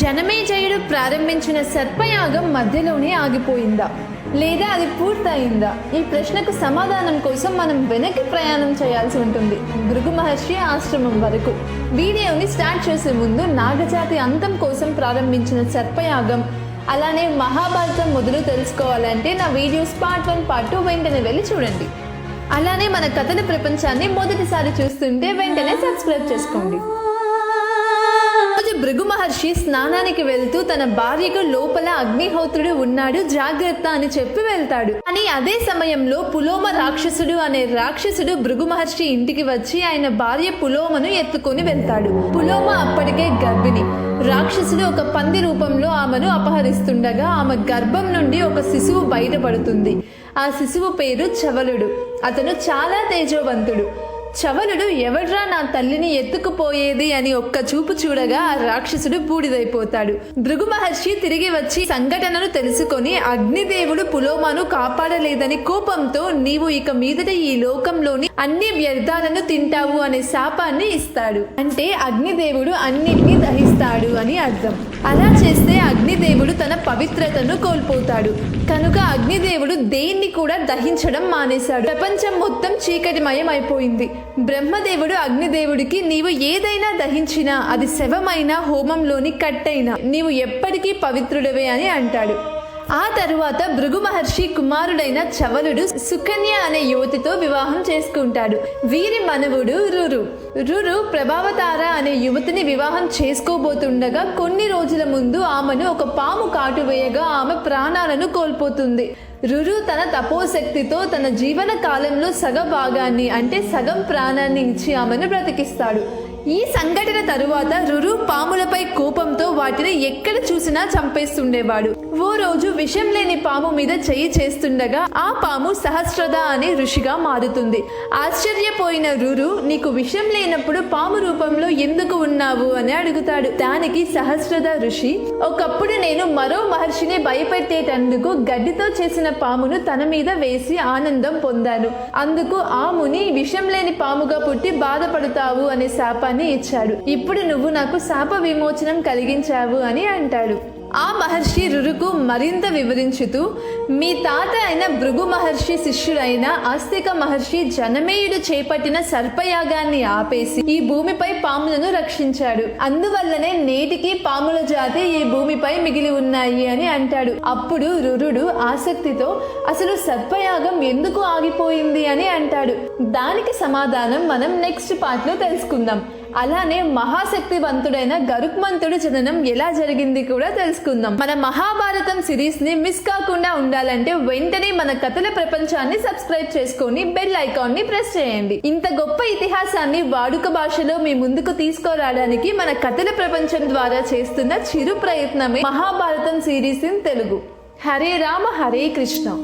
జనమేజయుడు ప్రారంభించిన సర్పయాగం మధ్యలోనే ఆగిపోయిందా, లేదా అది పూర్తయిందా? ఈ ప్రశ్నకు సమాధానం కోసం మనం వెనక్కి ప్రయాణం చేయాల్సి ఉంటుంది, భృగు మహర్షి ఆశ్రమం వరకు. వీడియోని స్టార్ట్ చేసే ముందు నాగజాతి అంతం కోసం ప్రారంభించిన సర్పయాగం, అలానే మహాభారతం మొదలు తెలుసుకోవాలంటే నా వీడియోస్ పార్ట్ 1 పార్ట్ 2 వెంటనే వెళ్ళి చూడండి. అలానే మన కథల ప్రపంచాన్ని మొదటిసారి చూస్తుంటే వెంటనే సబ్స్క్రైబ్ చేసుకోండి. భృగు మహర్షి స్నానానికి వెళ్తూ తన భార్యకు లోపల అగ్నిహోత్రుడు ఉన్నాడు, జాగ్రత్త అని చెప్పి వెళ్తాడు. కానీ అదే సమయంలో పులోమ రాక్షసుడు అనే రాక్షసుడు భృగు మహర్షి ఇంటికి వచ్చి ఆయన భార్య పులోమను ఎత్తుకొని వెళ్తాడు. పులోమ అప్పటికే గర్భిణి. రాక్షసుడు ఒక పంది రూపంలో ఆమెను అపహరిస్తుండగా ఆమె గర్భం నుండి ఒక శిశువు బయటపడుతుంది. ఆ శిశువు పేరు చవలుడు. అతను చాలా తేజోవంతుడు. చవలుడు ఎవడ్రా నా తల్లిని ఎత్తుకుపోయేది అని ఒక్క చూపు చూడగా ఆ రాక్షసుడు బూడిదైపోతాడు. భృగు మహర్షి తిరిగి వచ్చి సంఘటనను తెలుసుకొని అగ్నిదేవుడు పులోమను కాపాడలేదని కోపంతో నీవు ఇక మీదట ఈ లోకంలోని అన్ని వ్యర్థాలను తింటావు అనే శాపాన్ని ఇస్తాడు. అంటే అగ్నిదేవుడు అన్నిటినీ దహిస్తాడు అని అర్థం. అలా చేస్తే అగ్నిదేవుడు తన పవిత్రతను కోల్పోతాడు. కనుక అగ్నిదేవుడు దేన్ని కూడా దహించడం మానేశాడు. ప్రపంచం మొత్తం చీకటిమయం అయిపోయింది. బ్రహ్మదేవుడు అగ్నిదేవుడికి నీవు ఏదైనా దహించినా, అది శవమైనా హోమంలోని కట్టైనా, నీవు ఎప్పటికీ పవిత్రుడవే అని అంటాడు. ఆ తరువాత భృగు మహర్షి కుమారుడైన చవలుడు సుకన్య అనే యువతితో వివాహం చేసుకుంటాడు. వీరి మనవుడు రురు. రురు ప్రభావతార అనే యువతిని వివాహం చేసుకోబోతుండగా కొన్ని రోజుల ముందు ఆమెను ఒక పాము కాటు వేయగా ఆమె ప్రాణాలను కోల్పోతుంది. రురు తన తపోశక్తితో తన జీవన కాలంలో సగభాగాన్ని అంటే సగం ప్రాణాన్ని ఇచ్చి ఆమెను బ్రతికిస్తాడు. ఈ సంఘటన తరువాత రురు పాములపై కోపంతో వాటిని ఎక్కడ చూసినా చంపేస్తుండేవాడు. ఓ రోజు విషం లేని పాము మీద చెయ్యి చేస్తుండగా ఆ పాము సహస్రద అనే ఋషిగా మారుతుంది. ఆశ్చర్యపోయిన రురు నీకు విషం లేనప్పుడు పాము రూపంలో ఎందుకు ఉన్నావు అని అడుగుతాడు. దానికి సహస్రద ఋషి, ఒకప్పుడు నేను మరో మహర్షిని భయపెట్టేటందుకు గడ్డితో చేసిన పామును తన మీద వేసి ఆనందం పొందాను. అందుకు ఆ ముని విషం లేని పాముగా పుట్టి బాధపడతావు అనే శాపాన్ని ఇచ్చాడు. ఇప్పుడు నువ్వు నాకు శాప విమోచనం కలిగించావు అని అంటాడు. ఆ మహర్షి రురుకు మరింత వివరించుతూ, మీ తాత అయిన భృగు మహర్షి శిష్యుడైన ఆస్తిక మహర్షి జనమేయుడు చేపట్టిన సర్పయాగాన్ని ఆపేసి ఈ భూమిపై పాములను రక్షించాడు. అందువల్లనే నేటికి పాముల జాతి ఈ భూమిపై మిగిలి ఉన్నాయి అని అంటాడు. అప్పుడు రురుడు ఆసక్తితో అసలు సర్పయాగం ఎందుకు ఆగిపోయింది అని అంటాడు. దానికి సమాధానం మనం నెక్స్ట్ పార్ట్ లో తెలుసుకుందాం. అలానే మహాశక్తివంతుడైన గరుత్మంతుడు జననం ఎలా జరిగింది కూడా తెలుసుకుందాం. మన మహాభారతం సిరీస్ ని మిస్ కాకుండా ఉండాలంటే వెంటనే మన కథల ప్రపంచాన్ని సబ్స్క్రైబ్ చేసుకొని బెల్ ఐకాన్ ని ప్రెస్ చేయండి. ఇంత గొప్ప ఇతిహాసాన్ని వాడుక భాషలో మీ ముందుకు తీసుకురావడానికి మన కథల ప్రపంచం ద్వారా చేస్తున్న చిరు ప్రయత్నమే మహాభారతం సిరీస్ ఇన్ తెలుగు. హరే రామ హరే కృష్ణ.